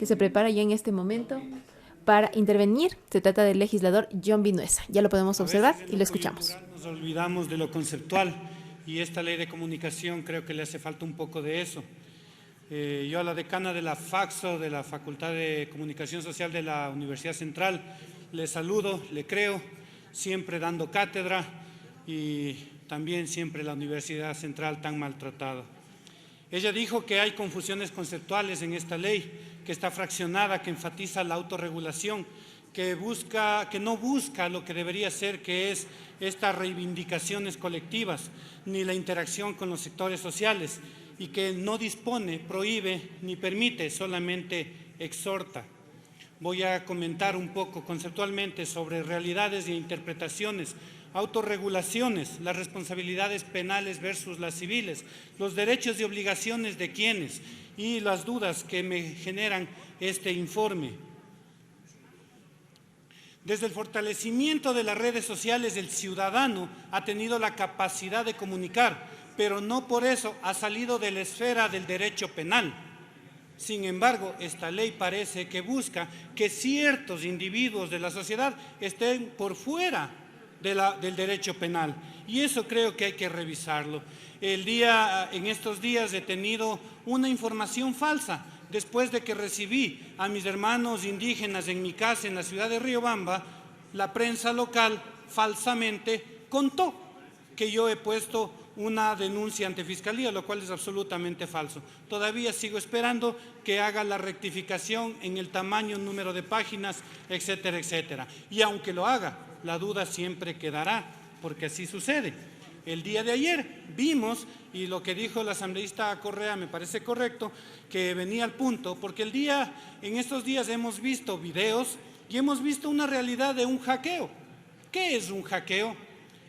que se prepara ya en este momento para intervenir. Se trata del legislador John Vinuesa. Ya lo podemos observar y lo escuchamos. Nos olvidamos de lo conceptual y esta ley de comunicación creo que le hace falta un poco de eso. Yo a la decana de la FACSO, de la Facultad de Comunicación Social de la Universidad Central, le saludo, le creo, siempre dando cátedra y también siempre la Universidad Central tan maltratada. Ella dijo que hay confusiones conceptuales en esta ley, que está fraccionada, que enfatiza la autorregulación, que no busca lo que debería ser, que es estas reivindicaciones colectivas, ni la interacción con los sectores sociales, y que no dispone, prohíbe ni permite, solamente exhorta. Voy a comentar un poco conceptualmente sobre realidades e interpretaciones, autorregulaciones, las responsabilidades penales versus las civiles, los derechos y obligaciones de quienes y las dudas que me generan este informe. Desde el fortalecimiento de las redes sociales, el ciudadano ha tenido la capacidad de comunicar, pero no por eso ha salido de la esfera del derecho penal. Sin embargo, esta ley parece que busca que ciertos individuos de la sociedad estén por fuera del derecho penal, y eso creo que hay que revisarlo. En estos días he tenido una información falsa. Después de que recibí a mis hermanos indígenas en mi casa en la ciudad de Riobamba, la prensa local falsamente contó que yo he puesto una denuncia ante Fiscalía, lo cual es absolutamente falso. Todavía sigo esperando que haga la rectificación en el tamaño, número de páginas, etcétera, etcétera. Y aunque lo haga, la duda siempre quedará, porque así sucede. El día de ayer vimos, y lo que dijo la asambleísta Correa me parece correcto, que venía al punto, porque en estos días hemos visto videos y hemos visto una realidad de un hackeo. ¿Qué es un hackeo?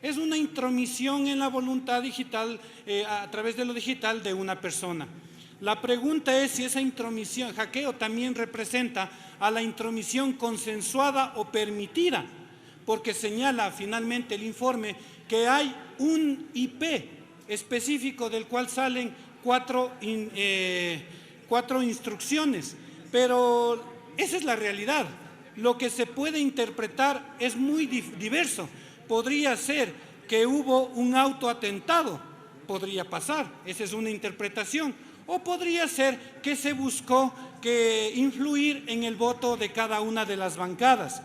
Es una intromisión en la voluntad digital, a través de lo digital de una persona. La pregunta es si esa intromisión, hackeo, también representa a la intromisión consensuada o permitida, porque señala finalmente el informe que hay un IP específico del cual salen cuatro instrucciones, pero esa es la realidad. Lo que se puede interpretar es muy diverso. Podría ser que hubo un autoatentado, podría pasar, esa es una interpretación, o podría ser que se buscó influir en el voto de cada una de las bancadas.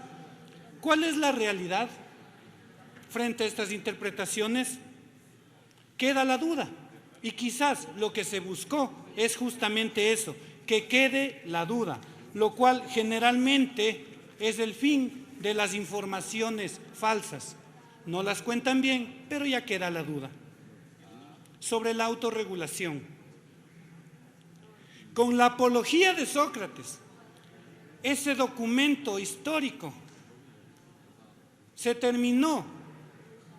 ¿Cuál es la realidad frente a estas interpretaciones? Queda la duda, y quizás lo que se buscó es justamente eso, que quede la duda, lo cual generalmente es el fin de las informaciones falsas. No las cuentan bien, pero ya queda la duda. Sobre la autorregulación. Con la apología de Sócrates, ese documento histórico se terminó.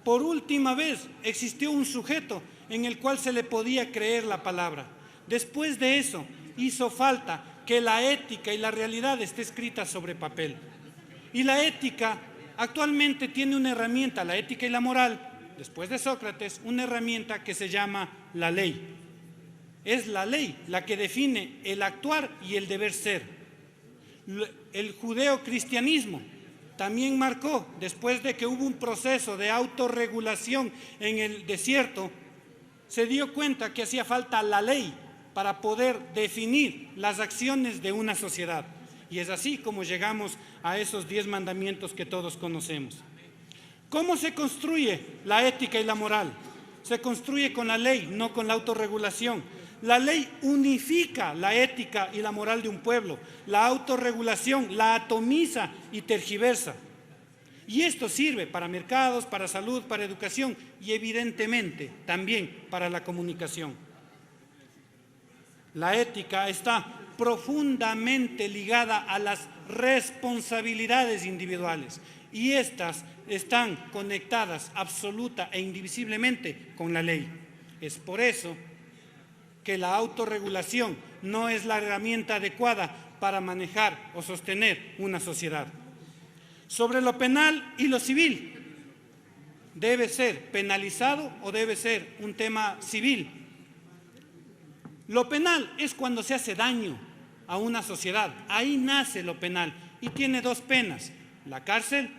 Por última vez existió un sujeto en el cual se le podía creer la palabra. Después de eso hizo falta que la ética y la realidad esté escrita sobre papel. Y la ética actualmente tiene una herramienta, la ética y la moral, después de Sócrates, una herramienta que se llama la ley. Es la ley la que define el actuar y el deber ser. El judeocristianismo también marcó, después de que hubo un proceso de autorregulación en el desierto, se dio cuenta que hacía falta la ley para poder definir las acciones de una sociedad. Y es así como llegamos a esos 10 mandamientos que todos conocemos. ¿Cómo se construye la ética y la moral? Se construye con la ley, no con la autorregulación. La ley unifica la ética y la moral de un pueblo. La autorregulación la atomiza y tergiversa. Y esto sirve para mercados, para salud, para educación y evidentemente también para la comunicación. La ética está profundamente ligada a las responsabilidades individuales y estas están conectadas absoluta e indivisiblemente con la ley. Es por eso que la autorregulación no es la herramienta adecuada para manejar o sostener una sociedad. Sobre lo penal y lo civil, ¿debe ser penalizado o debe ser un tema civil? Lo penal es cuando se hace daño, a una sociedad. Ahí nace lo penal y tiene dos penas, la cárcel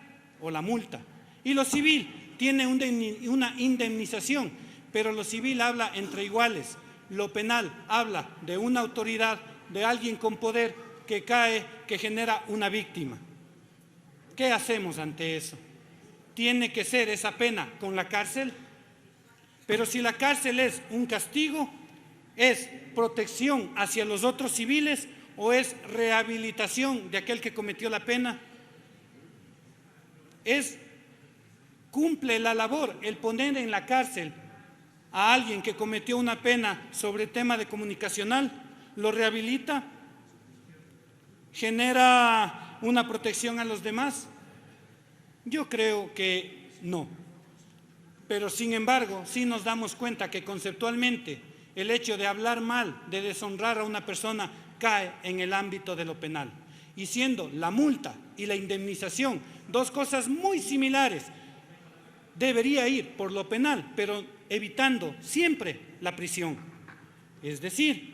o la multa. Y lo civil tiene una indemnización, pero lo civil habla entre iguales. Lo penal habla de una autoridad, de alguien con poder que cae, que genera una víctima. ¿Qué hacemos ante eso? ¿Tiene que ser esa pena con la cárcel? Pero si la cárcel es un castigo, ¿es protección hacia los otros civiles o es rehabilitación de aquel que cometió la pena? ¿Cumple la labor el poner en la cárcel a alguien que cometió una pena sobre tema de comunicacional? ¿Lo rehabilita? ¿Genera una protección a los demás? Yo creo que no. Pero sin embargo, sí nos damos cuenta que conceptualmente el hecho de hablar mal, de deshonrar a una persona, cae en el ámbito de lo penal. Y siendo la multa y la indemnización dos cosas muy similares, debería ir por lo penal, pero evitando siempre la prisión. Es decir,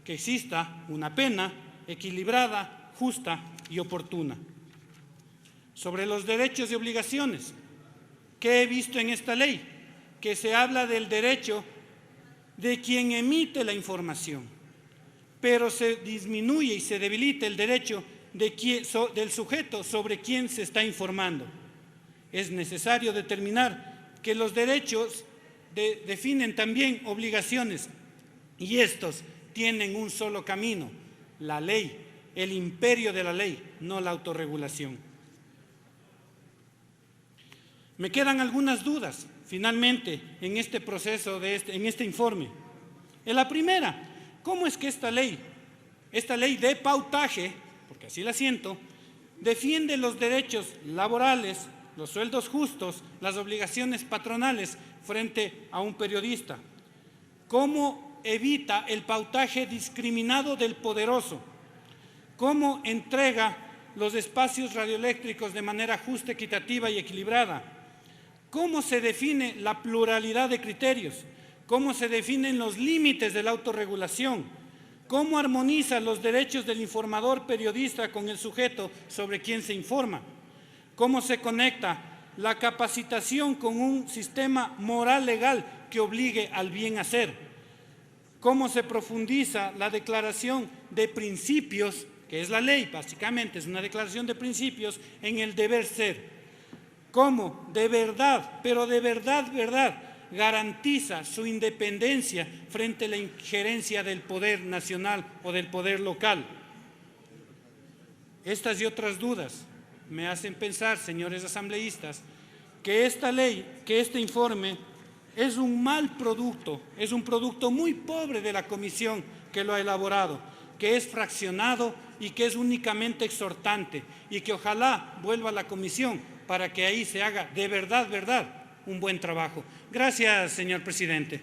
que exista una pena equilibrada, justa y oportuna. Sobre los derechos y obligaciones, ¿qué he visto en esta ley? Que se habla del derecho de quien emite la información, pero se disminuye y se debilita el derecho del sujeto sobre quien se está informando. Es necesario determinar que los derechos definen también obligaciones y estos tienen un solo camino, la ley, el imperio de la ley, no la autorregulación. Me quedan algunas dudas, finalmente, en este proceso, en este informe. En la primera, ¿cómo es que esta ley de pautaje, porque así la siento, defiende los derechos laborales, los sueldos justos, las obligaciones patronales frente a un periodista? ¿Cómo evita el pautaje discriminado del poderoso? ¿Cómo entrega los espacios radioeléctricos de manera justa, equitativa y equilibrada? ¿Cómo se define la pluralidad de criterios? ¿Cómo se definen los límites de la autorregulación? ¿Cómo armoniza los derechos del informador periodista con el sujeto sobre quien se informa? ¿Cómo se conecta la capacitación con un sistema moral legal que obligue al bien hacer? ¿Cómo se profundiza la declaración de principios, que es la ley, básicamente es una declaración de principios, en el deber ser? ¿Cómo de verdad, pero de verdad, garantiza su independencia frente a la injerencia del poder nacional o del poder local? Estas y otras dudas me hacen pensar, señores asambleístas, que esta ley, que este informe es un mal producto, es un producto muy pobre de la comisión que lo ha elaborado, que es fraccionado y que es únicamente exhortante, y que ojalá vuelva a la comisión para que ahí se haga de verdad un buen trabajo. Gracias, señor presidente.